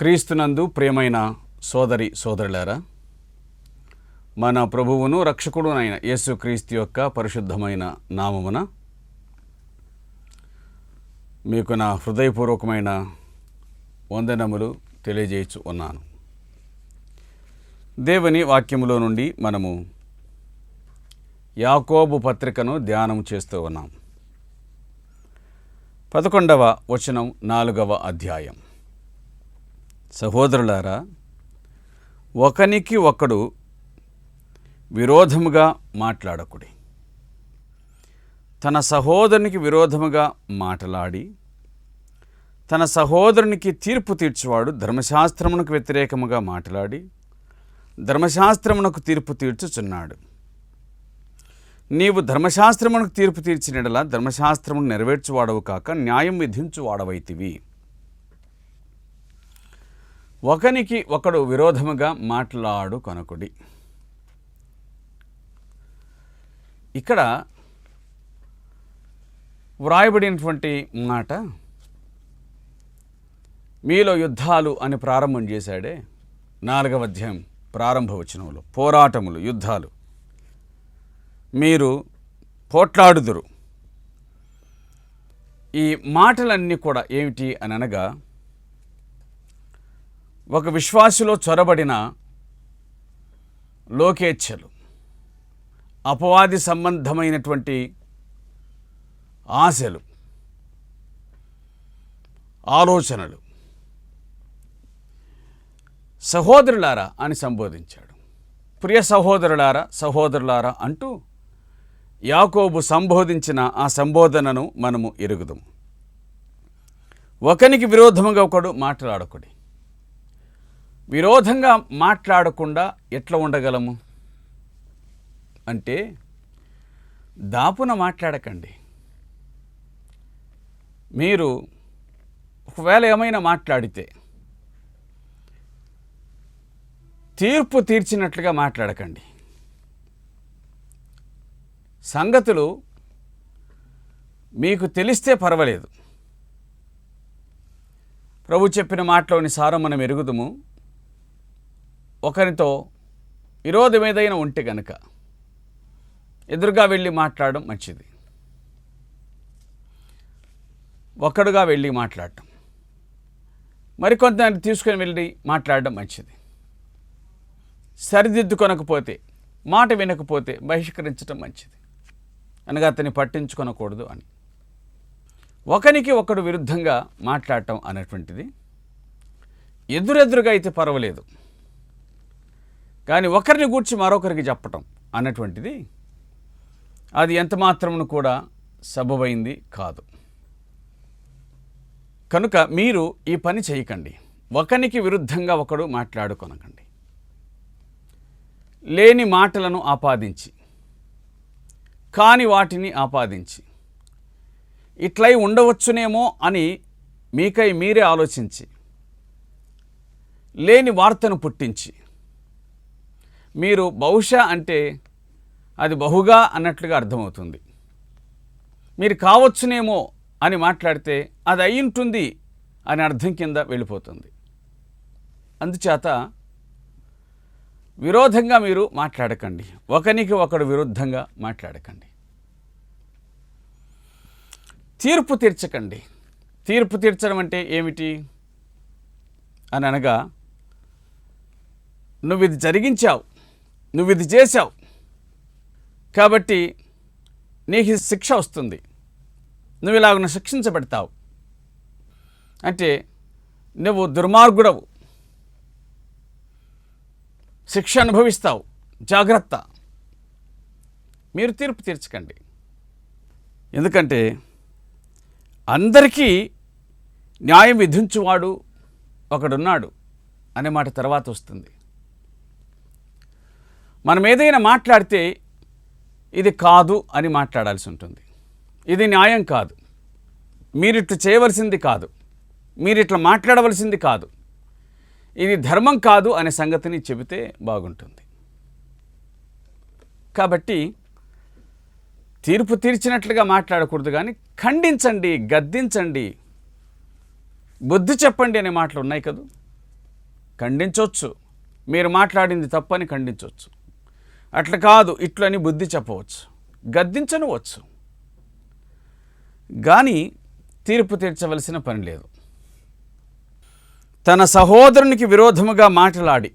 క్రీస్తునందు ప్రియమైన సోదరి సోదరులారా, మన ప్రభువును రక్షకుడునైన యేసుక్రీస్తు యొక్క పరిశుద్ధమైన నామమున మీకు నా హృదయపూర్వకమైన వందనములు తెలియజేయచ్చు ఉన్నాను. దేవుని వాక్యములో నుండి మనము యాకోబు పత్రికను ధ్యానం చేస్తూ ఉన్నాం. 11వ వచనం 4వ అధ్యాయం. సహోదరులారా, ఒకనికి ఒకడు విరోధముగా మాట్లాడకుడి. తన సహోదరునికి విరోధముగా మాట్లాడి తన సహోదరునికి తీర్పు తీర్చువాడు ధర్మశాస్త్రమునకు వ్యతిరేకముగా మాట్లాడి ధర్మశాస్త్రమునకు తీర్పు తీర్చుచున్నాడు. నీవు ధర్మశాస్త్రమునకు తీర్పు తీర్చినడలా ధర్మశాస్త్రమును నెరవేర్చువాడవు కాక న్యాయం విధించువాడవైతివి. ఒకనికి ఒకడు విరోధముగా మాట్లాడు కొనకుడి. ఇక్కడ వ్రాయబడినటువంటి మాట, మీలో యుద్ధాలు అని ప్రారంభం చేశాడే 4వ అధ్యాయం ప్రారంభ వచనంలో. పోరాటములు, యుద్ధాలు, మీరు పోట్లాడుదురు. ఈ మాటలన్నీ కూడా ఏమిటి అని అనగా, ఒక విశ్వాసులో చొరబడిన లోకేచ్ఛలు, అపవాది సంబంధమైనటువంటి ఆశలు, ఆలోచనలు, సహోదరులారా అని సంబోధించాడు. ప్రియ సహోదరులారా, సహోదరులారా అంటూ యాకోబు సంబోధించిన ఆ సంబోధనను మనము ఎరుగుదాము. ఒకనికి విరోధముగా ఒకడు మాట్లాడకుడి. విరోధంగా మాట్లాడకుండా ఎట్లా ఉండగలము అంటే, దాపున మాట్లాడకండి. మీరు ఒకవేళ ఏమైనా మాట్లాడితే తీర్పు తీర్చినట్లుగా మాట్లాడకండి. సంగతులు మీకు తెలిస్తే పర్వాలేదు. ప్రభు చెప్పిన మాటలోని సారం మనం ఎరుగుదుము. ఒకరితో విరోధం ఏదైనా ఉంటే గనక ఎదురుగా వెళ్ళి మాట్లాడడం మంచిది. ఒక్కడుగా వెళ్ళి మాట్లాడటం, మరికొంతమంది తీసుకుని వెళ్ళి మాట్లాడడం మంచిది. సరిదిద్దుకొనకపోతే, మాట వినకపోతే బహిష్కరించడం మంచిది. అనగా అతన్ని పట్టించుకొనకూడదు అని. ఒకనికి ఒకడు విరుద్ధంగా మాట్లాడటం అనేటువంటిది ఎదురెదురుగా అయితే పర్వాలేదు, కానీ ఒకరిని గూర్చి మరొకరికి చెప్పటం అన్నటువంటిది అది ఎంత మాత్రమును కూడా సబబైంది కాదు. కనుక మీరు ఈ పని చేయకండి. ఒకనికి విరుద్ధంగా ఒకడు మాట్లాడుకొనకండి. లేని మాటలను ఆపాదించి, కాని వాటిని ఆపాదించి, ఇట్లై ఉండవచ్చునేమో అని మీకై మీరే ఆలోచించి, లేని వార్తను పుట్టించి, మీరు బహుశా అంటే అది బహుగా అన్నట్లుగా అర్థమవుతుంది. మీరు కావచ్చునేమో అని మాట్లాడితే అది అయ్యుంటుంది అని అర్థం కింద వెళ్ళిపోతుంది. అందుచేత విరోధంగా మీరు మాట్లాడకండి. ఒకనికి ఒకడు విరుద్ధంగా మాట్లాడకండి. తీర్పు తీర్చకండి. తీర్పు తీర్చడం అంటే ఏమిటి అని అనగా, నువ్వు ఇది జరిగించావు, నువ్వు ఇది చేశావు కాబట్టి నీకు శిక్ష వస్తుంది, నువ్వు ఇలాగ శిక్షించబడతావు అంటే నువ్వు దుర్మార్గుడవు, శిక్ష అనుభవిస్తావు, జాగ్రత్త. మీరు తీర్పు తీర్చకండి. ఎందుకంటే అందరికీ న్యాయం విధించువాడు ఒకడున్నాడు అనే మాట తర్వాత వస్తుంది. మనం ఏదైనా మాట్లాడితే ఇది కాదు అని మాట్లాడాల్సి ఉంటుంది. ఇది న్యాయం కాదు, మీరిట్లా చేయవలసింది కాదు, మీరిట్లా మాట్లాడవలసింది కాదు, ఇది ధర్మం కాదు అనే సంగతిని చెబితే బాగుంటుంది. కాబట్టి తీర్పు తీర్చినట్లుగా మాట్లాడకూడదు, కానీ ఖండించండి, గద్దించండి, బుద్ధి చెప్పండి అనే మాటలు ఉన్నాయి కదా. ఖండించవచ్చు, మీరు మాట్లాడింది తప్పని ఖండించవచ్చు. అట్లా కాదు ఇట్లని బుద్ధి చెప్పవచ్చు, గద్దించనవచ్చు. కానీ తీర్పు తీర్చవలసిన పని లేదు. తన సహోదరునికి విరోధముగా మాట్లాడి,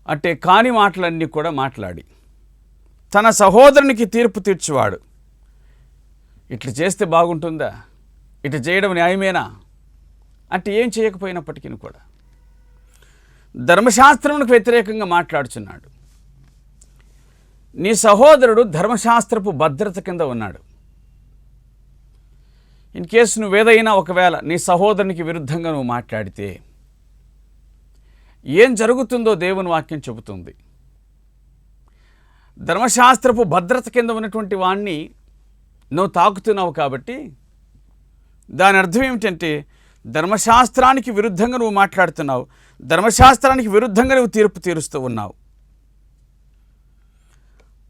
అంటే కాని మాటలన్నీ కూడా మాట్లాడి తన సహోదరునికి తీర్పు తీర్చువాడు. ఇట్లా చేస్తే బాగుంటుందా, ఇట్లా చేయడం న్యాయమేనా అంటే ఏం చేయకపోయినప్పటికీ కూడా ధర్మశాస్త్రమునకు వ్యతిరేకంగా మాట్లాడుచున్నాడు. నీ సహోదరుడు ధర్మశాస్త్రపు భద్రత కింద ఉన్నాడు. ఇన్ కేసు నువ్వేదైనా ఒకవేళ నీ సహోదరునికి విరుద్ధంగా నువ్వు మాట్లాడితే ఏం జరుగుతుందో దేవుని వాక్యం చెబుతుంది. ధర్మశాస్త్రపు భద్రత కింద ఉన్నటువంటి వాణ్ణి నువ్వు తాకుతున్నావు కాబట్టి దాని అర్థం ఏమిటంటే ధర్మశాస్త్రానికి విరుద్ధంగా నువ్వు మాట్లాడుతున్నావు, ధర్మశాస్త్రానికి విరుద్ధంగా నువ్వు తీర్పు తీరుస్తూ ఉన్నావు.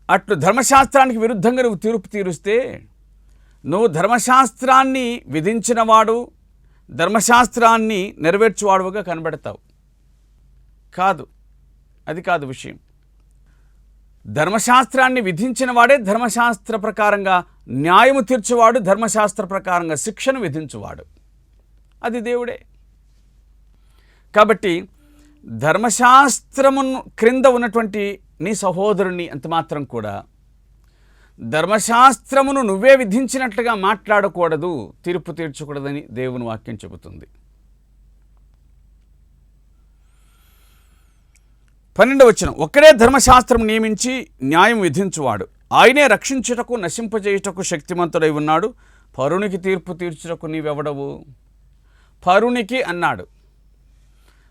అట్లు ధర్మశాస్త్రానికి విరుద్ధంగా నువ్వు తీర్పు తీరుస్తే నువ్వు ధర్మశాస్త్రాన్ని విధించినవాడు, ధర్మశాస్త్రాన్ని నెరవేర్చువాడుగా కనబడతావు. కాదు, అది కాదు విషయం. ధర్మశాస్త్రాన్ని విధించిన వాడే ధర్మశాస్త్ర ప్రకారంగా న్యాయము తీర్చువాడు, ధర్మశాస్త్ర ప్రకారంగా శిక్షను విధించువాడు అది దేవుడే. కాబట్టి ధర్మశాస్త్రము క్రింద ఉన్నటువంటి నీ సహోదరుని అంత మాత్రం కూడా ధర్మశాస్త్రమును నువ్వే విధించినట్లుగా మాట్లాడకూడదు, తీర్పు తీర్చకూడదని దేవుని వాక్యం చెబుతుంది. 12వ వచనం, ఒక్కడే ధర్మశాస్త్రం నియమించి న్యాయం విధించువాడు, ఆయనే రక్షించుటకు నశింపజేయుటకు శక్తిమంతుడై ఉన్నాడు. పరునికి తీర్పు తీర్చుటకు నీవెవడవు? పరునికి అన్నాడు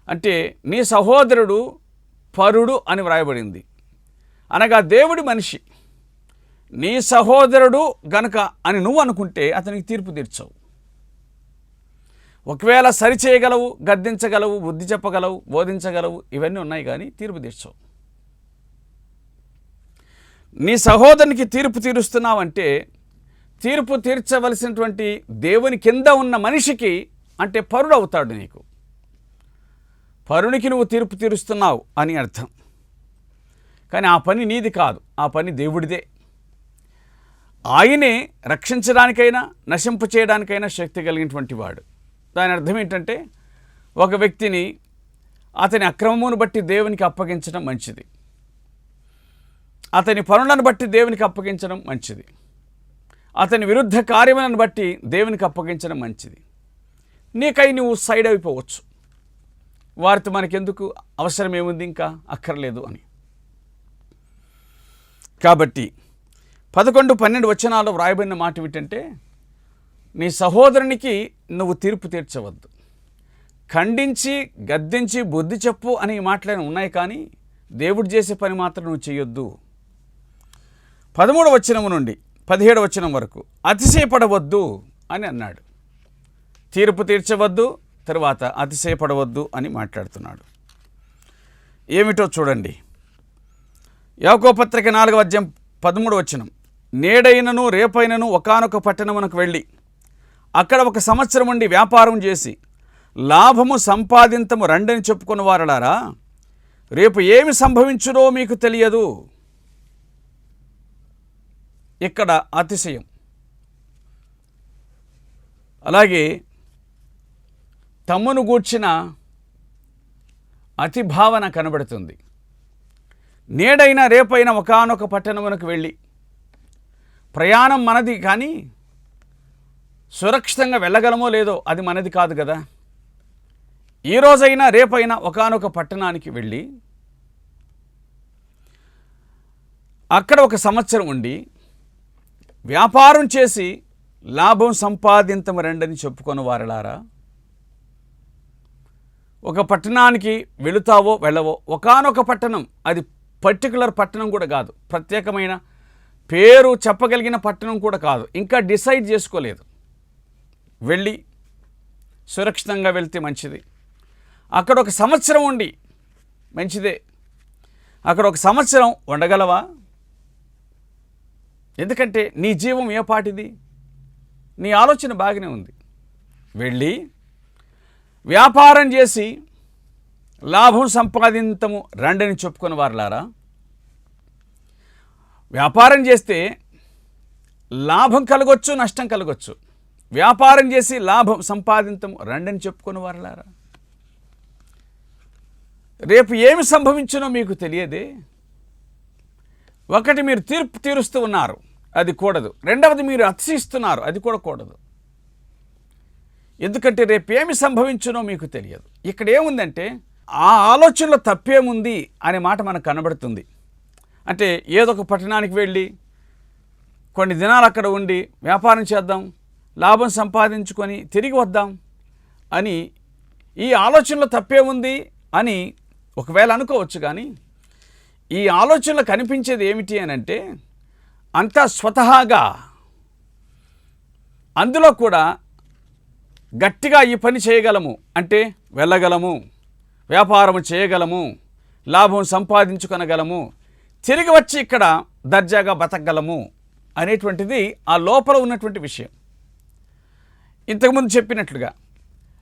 అంటే నీ సహోదరుడు పరుడు అని వ్రాయబడింది, అనగా దేవుడి మనిషి. నీ సహోదరుడు గనక అని నువ్వు అనుకుంటే అతనికి తీర్పు తీర్చవు. ఒకవేళ సరిచేయగలవు, గద్దించగలవు, బుద్ధి చెప్పగలవు, బోధించగలవు, ఇవన్నీ ఉన్నాయి, కానీ తీర్పు తీర్చవు. నీ సహోదరునికి తీర్పు తీరుస్తున్నావంటే తీర్పు తీర్చవలసినటువంటి దేవుని కింద ఉన్న మనిషికి అంటే పరుడు అవుతాడు. నీకు పరునికి నువ్వు తీర్పు తీరుస్తున్నావు అని అర్థం. కానీ ఆ పని నీది కాదు, ఆ పని దేవుడిదే. ఆయనే రక్షించడానికైనా నశింప చేయడానికైనా శక్తి కలిగినటువంటి వాడు. దాని అర్థం ఏంటంటే ఒక వ్యక్తిని అతని అక్రమమును బట్టి దేవునికి అప్పగించడం మంచిది, అతని పనులను బట్టి దేవునికి అప్పగించడం మంచిది, అతని విరుద్ధ కార్యములను బట్టి దేవునికి అప్పగించడం మంచిది. నీకై నువ్వు సైడ్ అయిపోవచ్చు, వారితో మనకెందుకు, అవసరం ఏముంది, ఇంకా అక్కర్లేదు అని. కాబట్టి 11, 12 వచనాల్లో వ్రాయబడిన మాట ఏమిటంటే నీ సహోదరునికి నువ్వు తీర్పు తీర్చవద్దు. ఖండించి గద్దించి బుద్ధి చెప్పు అని మాటలు ఉన్నాయి, కానీ దేవుడు చేసే పని మాత్రం నువ్వు చేయొద్దు. 13వ వచనం నుండి 17వ వచనం వరకు అతిశయపడవద్దు అని అన్నాడు. తీర్పు తీర్చవద్దు, తర్వాత అతిశయపడవద్దు అని మాట్లాడుతున్నాడు. ఏమిటో చూడండి. యాకోబు పత్రిక 4వ అధ్యాయం 13వ వచనం, నేడైనను రేపైనను ఒకానొక పట్టణమునకు వెళ్ళి అక్కడ 1 సంవత్సరం ఉండి వ్యాపారం చేసి లాభము సంపాదింతము రండని చెప్పుకున్న వారలారా, రేపు ఏమి సంభవించునో మీకు తెలియదు. ఇక్కడ అతిశయం, అలాగే తమ్మును గూర్చిన అతిభావన కనబడుతుంది. నేడైనా రేపైనా ఒకానొక పట్టణమునకు వెళ్ళి, ప్రయాణం మనది, కానీ సురక్షితంగా వెళ్ళగలమో లేదో అది మనది కాదు కదా. ఈ రోజైనా రేపైనా ఒకానొక పట్టణానికి వెళ్ళి అక్కడ 1 సంవత్సరం ఉండి వ్యాపారం చేసి లాభం సంపాదింతము రండని చెప్పుకొని వారలారా, ఒక పట్టణానికి వెళుతావో వెళ్ళవో, ఒకానొక పట్టణం, అది పర్టికులర్ పట్టణం కూడా కాదు, ప్రత్యేకమైన పేరు చెప్పగలిగిన పట్టణం కూడా కాదు, ఇంకా డిసైడ్ చేసుకోలేదు. వెళ్ళి సురక్షితంగా వెళ్తే మంచిది. అక్కడ 1 సంవత్సరం ఉండి మంచిదే. అక్కడ 1 సంవత్సరం ఉండగలవా? ఎందుకంటే నీ జీవం ఏ పాటిది, నీ ఆలోచన బాగానే ఉంది. వెళ్ళి వ్యాపారం చేసి లాభం సంపాదించము రండని చెప్పుకుని వారులారా, వ్యాపారం చేస్తే లాభం కలగొచ్చు, నష్టం కలగొచ్చు. వ్యాపారం చేసి లాభం సంపాదించము రండని చెప్పుకుని వారులారా, రేపు ఏమి సంభవించునో మీకు తెలియదే. ఒకటి, మీరు తీర్పు తీరుస్తూ ఉన్నారు, అది కూడదు. రెండవది, మీరు అతిశయిస్తున్నారు, అది కూడా కూడదు. ఎందుకంటే రేపు ఏమి సంభవించునో మీకు తెలియదు. ఇక్కడ ఏముందంటే ఆ ఆలోచనలో తప్పేముంది అనే మాట మనకు కనబడుతుంది. అంటే ఏదో ఒక పట్టణానికి వెళ్ళి కొన్ని దినాలు అక్కడ ఉండి వ్యాపారం చేద్దాం, లాభం సంపాదించుకొని తిరిగి వద్దాం అని ఈ ఆలోచనలో తప్పేముంది అని ఒకవేళ అనుకోవచ్చు. కానీ ఈ ఆలోచనలో కనిపించేది ఏమిటి అని అంటే అంతా స్వతహాగా అందులో కూడా గట్టిగా ఈ పని చేయగలము అంటే వెళ్ళగలము, వ్యాపారము చేయగలము, లాభం సంపాదించుకొనగలము, తిరిగి వచ్చి ఇక్కడ దర్జాగా బతకగలము అనేటువంటిది ఆ లోపల ఉన్నటువంటి విషయం. ఇంతకుముందు చెప్పినట్లుగా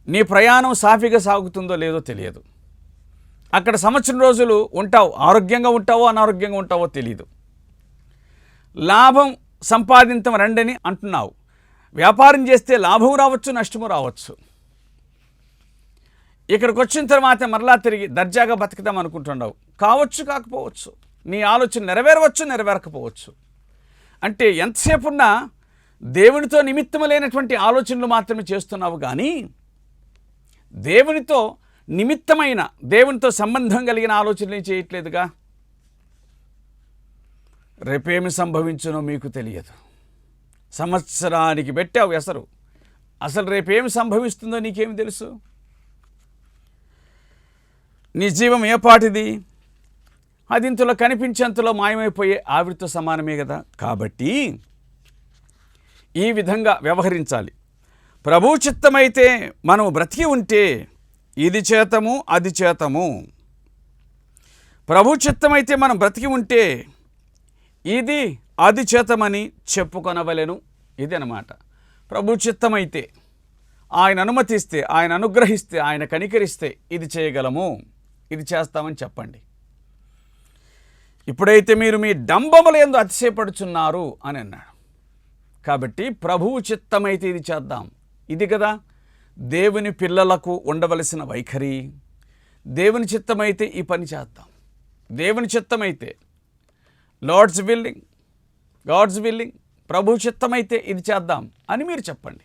నీ ప్రయాణం సాఫీగా సాగుతుందో లేదో తెలియదు. అక్కడ సంవత్సరం రోజులు ఉంటావు, ఆరోగ్యంగా ఉంటావో అనారోగ్యంగా ఉంటావో తెలియదు. లాభం సంపాదించం రండని అంటున్నావు, వ్యాపారం చేస్తే లాభం రావచ్చు, నష్టము రావచ్చు. ఇక్కడికి వచ్చిన తర్వాత మరలా తిరిగి దర్జాగా బతుకుదాం అనుకుంటున్నావు, కావచ్చు కాకపోవచ్చు, నీ ఆలోచన నెరవేరవచ్చు నెరవేరకపోవచ్చు. అంటే ఎంతసేపు ఉన్నా దేవునితో నిమిత్తము లేనటువంటి ఆలోచనలు మాత్రమే చేస్తున్నావు, కానీ దేవునితో నిమిత్తమైన, దేవునితో సంబంధం కలిగిన ఆలోచనలు చేయట్లేదుగా. రేపేమి సంభవించునో మీకు తెలియదు. సంవత్సరానికి పెట్టావు ఎసరు, అసలు రేపేమి సంభవిస్తుందో నీకేమి తెలుసు? నీ జీవం ఏ పాటిది? అది ఇంతలో కనిపించేంతలో మాయమైపోయే ఆవిరితో సమానమే కదా. కాబట్టి ఈ విధంగా వ్యవహరించాలి. ప్రభు చిత్తమైతే మనం బ్రతికి ఉంటే ఇది చేతము అది చేతము. ప్రభు చిత్తమైతే మనం బ్రతికి ఉంటే ఇది అది చేతమని చెప్పుకొనవలెను. ఇది అన్నమాట. ప్రభు చిత్తమైతే, ఆయన అనుమతిస్తే, ఆయన అనుగ్రహిస్తే, ఆయన కనికరిస్తే ఇది చేయగలము, ఇది చేస్తామని చెప్పండి. ఇప్పుడైతే మీరు మీ డంబముల యందు అతిశయపడుచున్నారు అని అన్నాడు. కాబట్టి ప్రభువు చిత్తమైతే ఇది చేద్దాం. ఇది కదా దేవుని పిల్లలకు ఉండవలసిన వైఖరి. దేవుని చిత్తమైతే ఈ పని చేద్దాం, దేవుని చిత్తమైతే, లార్డ్స్ విల్లింగ్, గాడ్స్ విల్లింగ్, ప్రభు చిత్తమైతే ఇది చేద్దాం అని మీరు చెప్పండి.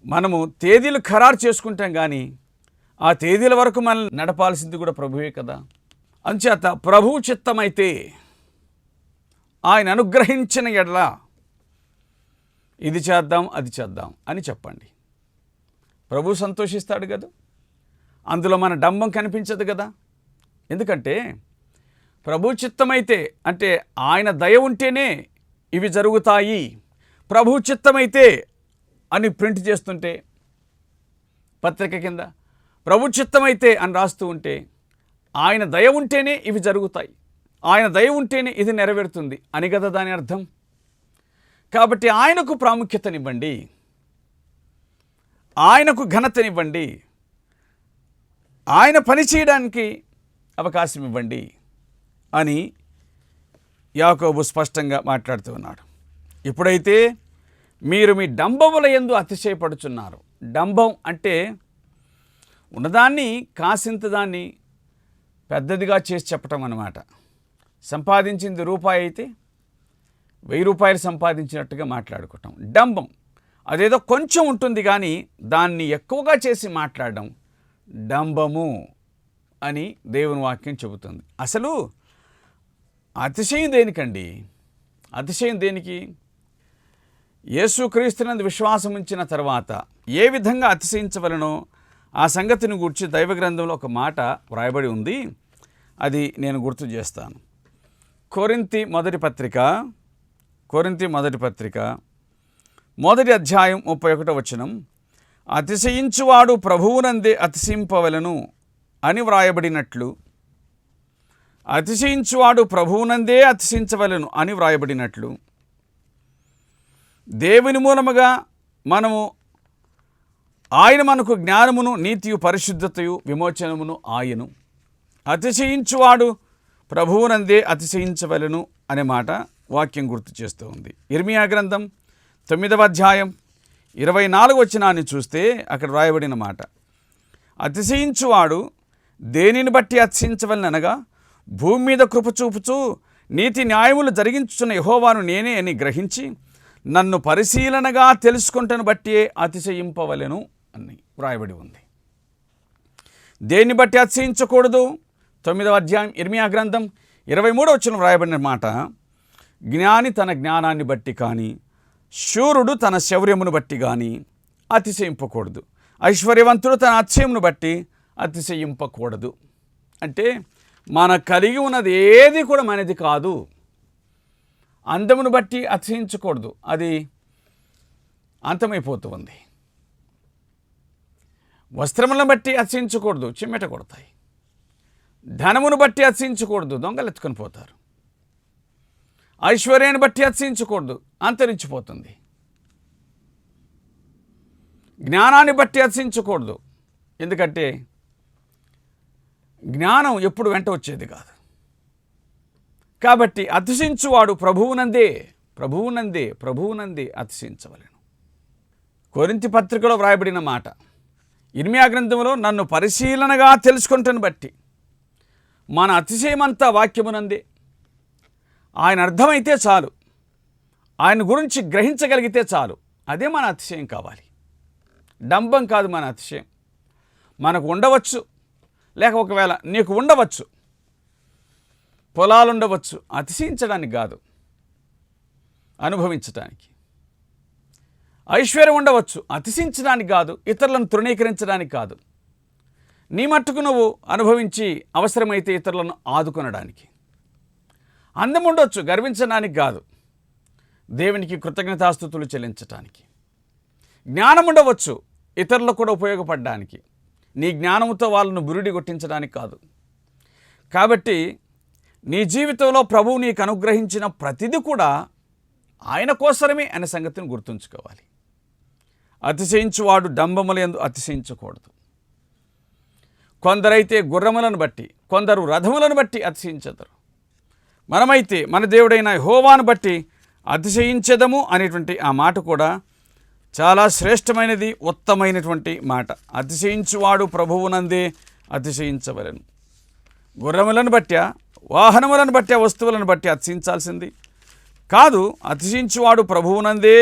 మనము తేదీలు ఖరారు చేసుకుంటాం, కానీ ఆ తేదీల వరకు మనల్ని నడపాల్సింది కూడా ప్రభువే కదా. అంచేత ప్రభు చిత్తమైతే, ఆయన అనుగ్రహించిన ఎడల ఇది చేద్దాం అది చేద్దాం అని చెప్పండి. ప్రభు సంతోషిస్తాడు కదా. అందులో మన డంబం కనిపించదు కదా. ఎందుకంటే ప్రభు చిత్తమైతే అంటే ఆయన దయ ఉంటేనే ఇవి జరుగుతాయి. ప్రభు చిత్తమైతే అని ప్రింట్ చేస్తుంటే పత్రిక కింద ప్రభు చిత్తమైతే అని రాస్తూ ఉంటే ఆయన దయ ఉంటేనే ఇవి జరుగుతాయి, ఆయన దయ ఉంటేనే ఇది నెరవేరుతుంది అని కదా దాని అర్థం. కాబట్టి ఆయనకు ప్రాముఖ్యతనివ్వండి, ఆయనకు ఘనతనివ్వండి, ఆయన పని చేయడానికి అవకాశం ఇవ్వండి అని యాకోబు స్పష్టంగా మాట్లాడుతూ ఉన్నాడు. ఇప్పుడైతే మీరు మీ డంబముల యందు అతిశయపడుచున్నారు. డంబం అంటే ఉన్నదాన్ని కాసింత దాన్ని పెద్దదిగా చేసి చెప్పటం అన్నమాట. సంపాదించింది రూపాయి అయితే 1000 రూపాయలు సంపాదించినట్టుగా మాట్లాడుకోవటం డంబం. అదేదో కొంచెం ఉంటుంది కానీ దాన్ని ఎక్కువగా చేసి మాట్లాడడం డంబము అని దేవుని వాక్యం చెబుతుంది. అసలు అతిశయం దేనికండి? అతిశయం దేనికి? యేసుక్రీస్తునందు విశ్వాసం ఉంచిన తర్వాత ఏ విధంగా అతిశయించవలనో ఆ సంగతిని గురించి దైవ గ్రంథంలో ఒక మాట వ్రాయబడి ఉంది. అది నేను గుర్తు చేస్తాను. కొరింథీ మొదటి పత్రిక 1 అధ్యాయం 31 వచనం, అతిశయించువాడు ప్రభువునందే అతిశయింపవలను అని వ్రాయబడినట్లు, అతిశయించువాడు ప్రభువునందే అతిశయించవలను అని వ్రాయబడినట్లు దేవుని మూలముగా మనము ఆయన మనకు జ్ఞానమును, నీతియు, పరిశుద్ధతయు, విమోచనమును ఆయను. అతిశయించువాడు ప్రభువునందే అతిశయించవలెను అనే మాట వాక్యం గుర్తు చేస్తూ ఉంది. ఇర్మియా గ్రంథం 9వ అధ్యాయం 24 వచనాన్ని చూస్తే అక్కడ రాయబడిన మాట, అతిశయించువాడు దేనిని బట్టి అతిశయించవలనగా, భూమి మీద కృప చూపుచూ నీతి న్యాయములు జరిగించుచున్న యెహోవాను నేనే అని గ్రహించి నన్ను పరిశీలనగా తెలుసుకుంటను బట్టి అతిశయింపవలెను అని వ్రాయబడి ఉంది. దేన్ని బట్టి అతిశయించకూడదు? 9వ అధ్యాయం ఇర్మియా గ్రంథం 23వ వచనం వ్రాయబడిన మాట, జ్ఞాని తన జ్ఞానాన్ని బట్టి కానీ, శూరుడు తన శౌర్యమును బట్టి కానీ అతిశయింపకూడదు, ఐశ్వర్యవంతుడు తన అతిశయమును బట్టి అతిశయింపకూడదు. అంటే మన కలిగి ఉన్నది ఏది కూడా మనది కాదు. అందమును బట్టి అతిశయించకూడదు, అది అంతమైపోతుంది. వస్త్రములను బట్టి అతిశయించకూడదు, చిమ్మెట కొడతాయి. ధనమును బట్టి అతిశయించకూడదు, దొంగలు ఎత్తుకొని పోతారు. ఐశ్వర్యాన్ని బట్టి అతిశయించకూడదు, అంతరించిపోతుంది. జ్ఞానాన్ని బట్టి అతిశయించకూడదు, ఎందుకంటే జ్ఞానం ఎప్పుడు వెంట వచ్చేది కాదు. కాబట్టి అతిశయించువాడు ప్రభువునందే అతిశయించవలెను. కొరింథీ పత్రికలో వ్రాయబడిన మాట, ఇర్మియా గ్రంథంలో నన్ను పరిశీలనగా తెలుసుకుంటాను బట్టి, మన అతిశయమంతా వాక్యమునందే. ఆయన అర్థమైతే చాలు, ఆయన గురించి గ్రహించగలిగితే చాలు, అదే మన అతిశయం కావాలి. డంబం కాదు మన అతిశయం. మనకు ఉండవచ్చు, లేక ఒకవేళ నీకు ఉండవచ్చు, పొలాలు ఉండవచ్చు, అతిశయించడానికి కాదు, అనుభవించడానికి. ఐశ్వర్యం ఉండవచ్చు, అతిశయించడానికి కాదు, ఇతరులను తృణీకరించడానికి కాదు. నీ మట్టుకు నువ్వు అనుభవించి అవసరమైతే ఇతరులను ఆదుకొనడానికి. అందం ఉండొచ్చు, గర్వించడానికి కాదు, దేవునికి కృతజ్ఞతాస్తుతులు చెల్లించడానికి. జ్ఞానం ఉండవచ్చు, ఇతరులకు కూడా ఉపయోగపడడానికి. నీ జ్ఞానంతో వాళ్ళను బురిడి కొట్టించడానికి కాదు. కాబట్టి నీ జీవితంలో ప్రభువు నీకు అనుగ్రహించిన ప్రతిదీ కూడా ఆయన కోసమే అనే సంగతిని గుర్తుంచుకోవాలి. అతిశయించువాడు డంబములందు అతిశయించకూడదు. కొందరైతే గుర్రములను బట్టి, కొందరు రథములను బట్టి అతిశయించెదరు. మనమైతే మన దేవుడైన యెహోవాను బట్టి అతిశయించెదము అనేటువంటి ఆ మాట కూడా చాలా శ్రేష్టమైనది, ఉత్తమైనటువంటి మాట. అతిశయించువాడు ప్రభువునందే అతిశయించవలెను. గుర్రములను బట్టి, వాహనములను బట్టి, వస్తువులను బట్టి అతిశయించాల్సింది కాదు. అతిశయించువాడు ప్రభువునందే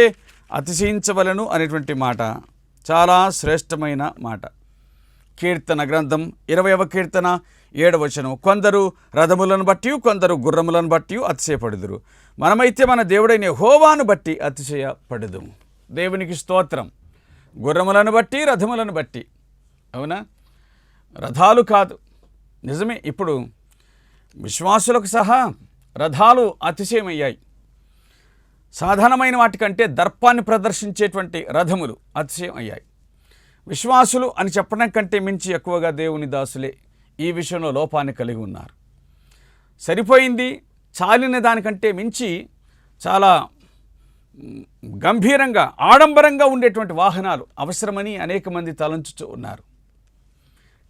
అతిశయించవలెను అనేటువంటి మాట చాలా శ్రేష్టమైన మాట. కీర్తన గ్రంథం 20వ కీర్తన 7వ వచనం, కొందరు రథములను బట్టి, కొందరు గుర్రములను బట్టి అతిశయపడుదురు, మనమైతే మన దేవుడైన యెహోవాను బట్టి అతిశయపడుదుము. దేవునికి స్తోత్రం. గుర్రములను బట్టి, రథములను బట్టి. అవునా? రథాలు కాదు, నిజమే. ఇప్పుడు విశ్వాసులకు సహా రథాలు అతిశయమయ్యాయి. సాధారణమైన వాటికంటే దర్పాన్ని ప్రదర్శించేటువంటి రథములు అతిశయం అయ్యాయి. విశ్వాసులు అని చెప్పడం కంటే మించి ఎక్కువగా దేవుని దాసులే ఈ విషయంలో లోపాన్ని కలిగి ఉన్నారు. సరిపోయింది, చాలిన దానికంటే మించి చాలా గంభీరంగా, ఆడంబరంగా ఉండేటువంటి వాహనాలు అవసరమని అనేక మంది తలంచుతూ ఉన్నారు.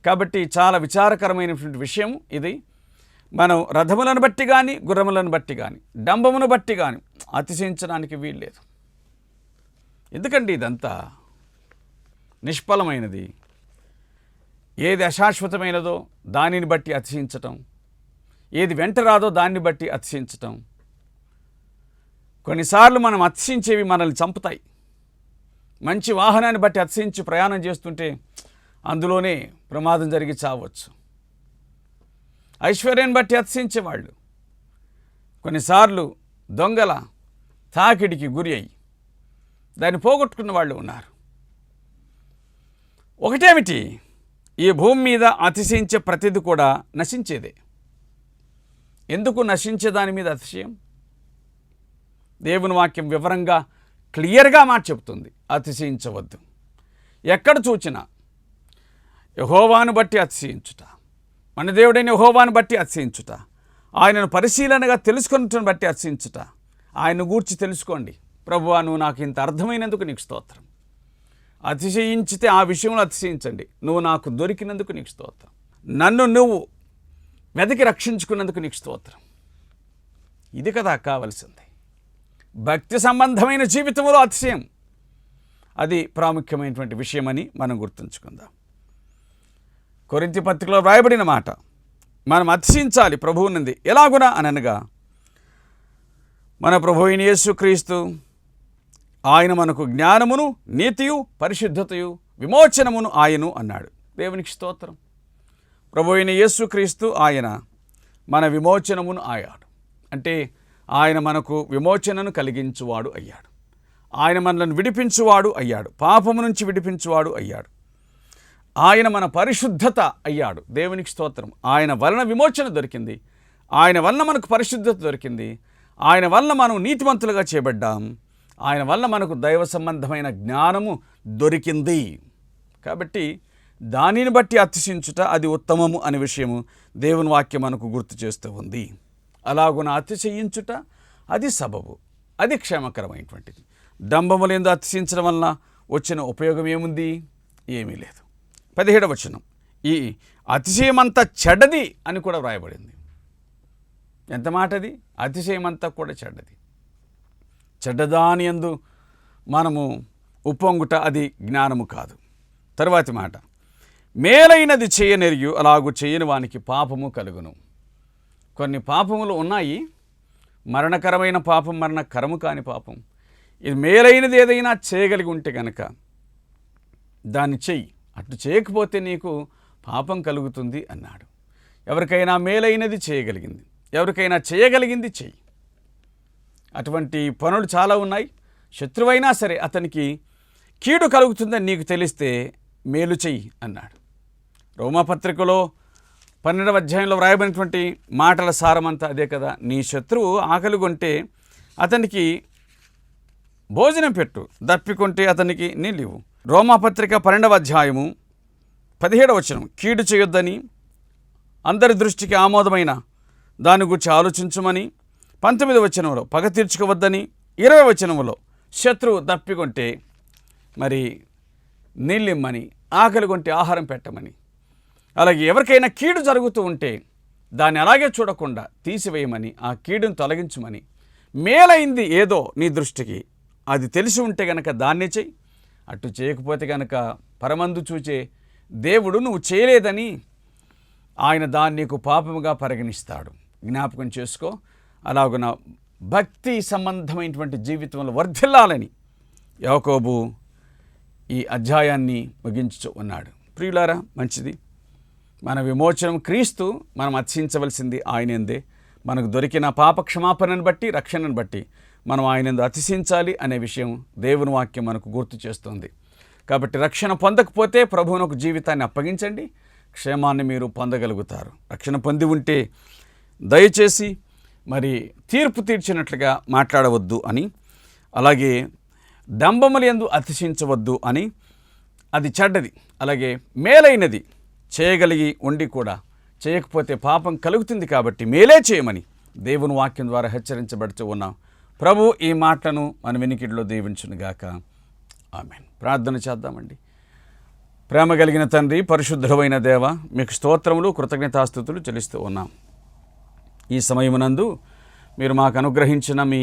కాబట్టి చాలా విచారకరమైనటువంటి విషయం ఇది. మనం రథములను బట్టి కానీ, గుర్రములను బట్టి కానీ, డంబమును బట్టి కానీ అతిశయించడానికి వీల్లేదు. ఎందుకండి ఇదంతా నిష్ఫలమైనది. ఏది అశాశ్వతమైనదో దానిని బట్టి అతిశయించటం, ఏది వెంట రాదో దాన్ని బట్టి అతిశయించటం. కొన్నిసార్లు మనం అతిశయించేవి మనల్ని చంపుతాయి. మంచి వాహనాన్ని బట్టి అతిశయించి ప్రయాణం చేస్తుంటే అందులోనే ప్రమాదం జరిగి చావచ్చు. ఐశ్వర్యాన్ని బట్టి అతిశయించేవాళ్ళు కొన్నిసార్లు దొంగల తాకిడికి గురి అయ్యి దాన్ని పోగొట్టుకున్న వాళ్ళు ఉన్నారు. ఒకటేమిటి, ఈ భూమి మీద అతిశయించే ప్రతిది కూడా నశించేదే. ఎందుకు నశించే దాని మీద అతిశయం? దేవుని వాక్యం వివరంగా క్లియర్గా మాట చెబుతుంది, అతిశయించవద్దు. ఎక్కడ చూచినా యెహోవాను బట్టి అతిశయించుట, మన దేవుడైన యెహోవాను బట్టి అతిశయించుట, ఆయనను పరిశీలనగా తెలుసుకున్నట్టును బట్టి అతిశయించుట. ఆయన్ను గూర్చి తెలుసుకోండి. ప్రభువా, నువ్వు నాకు ఇంత అర్థమైనందుకు నీకు స్తోత్రం. అతిశయించితే ఆ విషయంలో అతిశయించండి. నువ్వు నాకు దొరికినందుకు నీకు స్తోత్రం, నన్ను నువ్వు వెతికి రక్షించుకున్నందుకు నీకు స్తోత్రం. ఇది కదా కావలసింది. భక్తి సంబంధమైన జీవితంలో అతిశయం అది ప్రాముఖ్యమైనటువంటి విషయమని మనం గుర్తుంచుకుందాం. కొరింథీ పత్రికలో వ్రాయబడిన మాట మనం అతిశయించాలి ప్రభువునంది. ఎలాగునా అనగా మన ప్రభు అయిన యేసుక్రీస్తు ఆయన మనకు జ్ఞానమును, నీతియు, పరిశుద్ధతయు, విమోచనమును ఆయను అన్నాడు. దేవునికి స్తోత్రం. ప్రభు అయిన యేసుక్రీస్తు ఆయన మన విమోచనమును అయ్యాడు. అంటే ఆయన మనకు విమోచనను కలిగించువాడు అయ్యాడు. ఆయన మనల్ని విడిపించువాడు అయ్యాడు. పాపము నుంచి విడిపించువాడు అయ్యాడు. ఆయన మన పరిశుద్ధత అయ్యాడు. దేవునికి స్తోత్రం. ఆయన వలన విమోచన దొరికింది. ఆయన వలన మనకు పరిశుద్ధత దొరికింది. ఆయన వలన మనం నీతిమంతులుగా చేయబడ్డాం. ఆయన వలన మనకు దైవ సంబంధమైన జ్ఞానము దొరికింది. కాబట్టి దానిని బట్టి అతిశయించుట అది ఉత్తమము అనే విషయము దేవుని వాక్యం మనకు గుర్తు చేస్తూ ఉంది. అలాగున అతిశయించుట అది సబబు, అది క్షేమకరమైనటువంటిది. డంబములందు అతిశయించడం వలన వచ్చిన ఉపయోగం ఏముంది? ఏమీ లేదు. 17వ వచనం, ఈ అతిశయమంతా చెడ్డది అని కూడా వ్రాయబడింది. ఎంత మాటది? అతిశయమంతా కూడా చెడ్డది. చెడ్డదాని యందు మనము ఉప్పొంగుట అది జ్ఞానము కాదు. తరువాతి మాట, మేలైనది చేయనెరియు అలాగూ చేయని వానికి పాపము కలుగును. కొన్ని పాపములు ఉన్నాయి. మరణకరమైన పాపం, మరణకరము కాని పాపం. ఇది మేలైనది ఏదైనా చేయగలిగి ఉంటే కనుక దాన్ని చెయ్యి, అటు చేయకపోతే నీకు పాపం కలుగుతుంది అన్నాడు. ఎవరికైనా మేలైనది చేయగలిగింది, ఎవరికైనా చేయగలిగింది చెయ్యి. అటువంటి పనులు చాలా ఉన్నాయి. శత్రువైనా సరే అతనికి కీడు కలుగుతుందని నీకు తెలిస్తే మేలు చెయ్యి అన్నాడు. రోమాపత్రికలో 12వ అధ్యాయంలో వ్రాయబడినటువంటి మాటల సారమంతా అదే కదా. నీ శత్రువు ఆకలి కొంటే అతనికి భోజనం పెట్టు, దప్పికొంటే అతనికి నీళ్ళివ్వు. రోమాపత్రిక 12వ అధ్యాయము 17వ వచనం, కీడు చేయొద్దని అందరి దృష్టికి ఆమోదమైన దాని గురించి ఆలోచించమని. 19వ వచనంలో పగ తీర్చుకోవద్దని. 20వ వచనంలో శత్రువు దప్పికొంటే మరి నీళ్ళిమ్మని, ఆకలి కొంటే ఆహారం పెట్టమని. అలాగే ఎవరికైనా కీడు జరుగుతూ ఉంటే దాన్ని అలాగే చూడకుండా తీసివేయమని, ఆ కీడును తొలగించమని. మేలైంది ఏదో నీ దృష్టికి అది తెలిసి ఉంటే గనక దాన్నే చెయ్యి. అటు చేయకపోతే కనుక పరమందు చూచే దేవుడు నువ్వు చేయలేదని ఆయన దాన్ని నీకు పాపముగా పరిగణిస్తాడు. జ్ఞాపకం చేసుకో. అలాగున భక్తి సంబంధమైనటువంటి జీవితంలో వర్ధిల్లాలని యాకోబు ఈ అధ్యాయాన్ని ముగించు ఉన్నాడు. ప్రియులారా, మంచిది. మన విమోచనం క్రీస్తు. మనం అతిశయించవలసింది ఆయనందే. మనకు దొరికిన పాప క్షమాపణను బట్టి, రక్షణను బట్టి మనం ఆయనందు అతిశయించాలి అనే విషయం దేవుని వాక్యం మనకు గుర్తు చేస్తుంది. కాబట్టి రక్షణ పొందకపోతే ప్రభువునకు జీవితాన్ని అప్పగించండి, క్షేమాన్ని మీరు పొందగలుగుతారు. రక్షణ పొంది ఉంటే దయచేసి మరి తీర్పు తీర్చినట్లుగా మాట్లాడవద్దు అని, అలాగే డంబములందు అతిశయించవద్దు అని, అది చెడ్డది. అలాగే మేలైనది చేయగలిగి ఉండి కూడా చేయకపోతే పాపం కలుగుతుంది. కాబట్టి మేలే చేయమని దేవుని వాక్యం ద్వారా హెచ్చరించబడుతూ ఉన్నాం. ప్రభు ఈ మాటను మన వినికిడిలో దీవించునుగాక. ఆమేన్. ప్రార్థన చేద్దామండి. ప్రేమ కలిగిన తండ్రి, పరిశుద్ధుడైన దేవ, మీకు స్తోత్రములు, కృతజ్ఞతాస్తుతులు చెల్లిస్తూ ఉన్నాం. ఈ సమయమునందు మీరు మాకు అనుగ్రహించిన మీ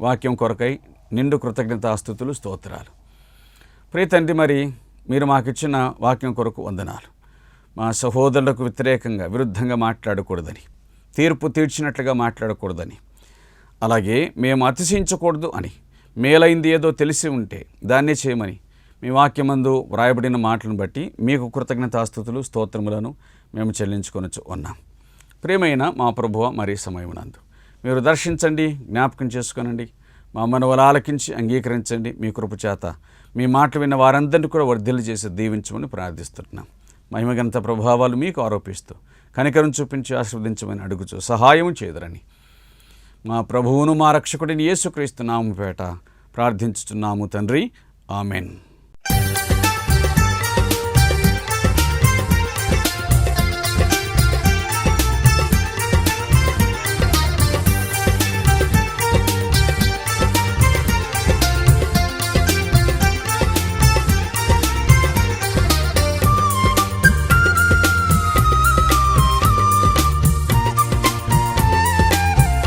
వాక్యం కొరకై నిండు కృతజ్ఞతాస్తుతులు, స్తోత్రాలు. ప్రియ తండ్రి, మరి మీరు మాకు ఇచ్చిన వాక్యం కొరకు వందనాలు. మా సహోదరులకు వ్యతిరేకంగా, విరుద్ధంగా మాట్లాడకూడదని, తీర్పు తీర్చినట్లుగా మాట్లాడకూడదని, అలాగే మేము అతిశయించకూడదు అని, మేలైంది ఏదో తెలిసి ఉంటే దాన్నే చేయమని మీ వాక్యమందు వ్రాయబడిన మాటలను బట్టి మీకు కృతజ్ఞతాస్తుతులు, స్తోత్రములను మేము చెల్లించుకొనొచ్చు ఉన్నాం. ప్రియమైన మా ప్రభువ, మరి సమయమునందు మీరు దర్శించండి, జ్ఞాపకం చేసుకొనండి. మా మనవలు ఆలకించి అంగీకరించండి. మీ కృప చేత మీ మాట విన్న వారందరినీ కూడా వర్ధిల్లు చేసి దీవించమని ప్రార్థిస్తున్నాం. మహిమగంత ప్రభావాలు మీకు ఆరోపిస్తూ కనికరం చూపించి ఆశీర్వదించమని అడుగుచూ సహాయం చేదురని మా ప్రభువును మా రక్షకుడిని యేసుక్రీస్తు నామముపేట ప్రార్థించుచున్నాము తండ్రి. ఆమెన్.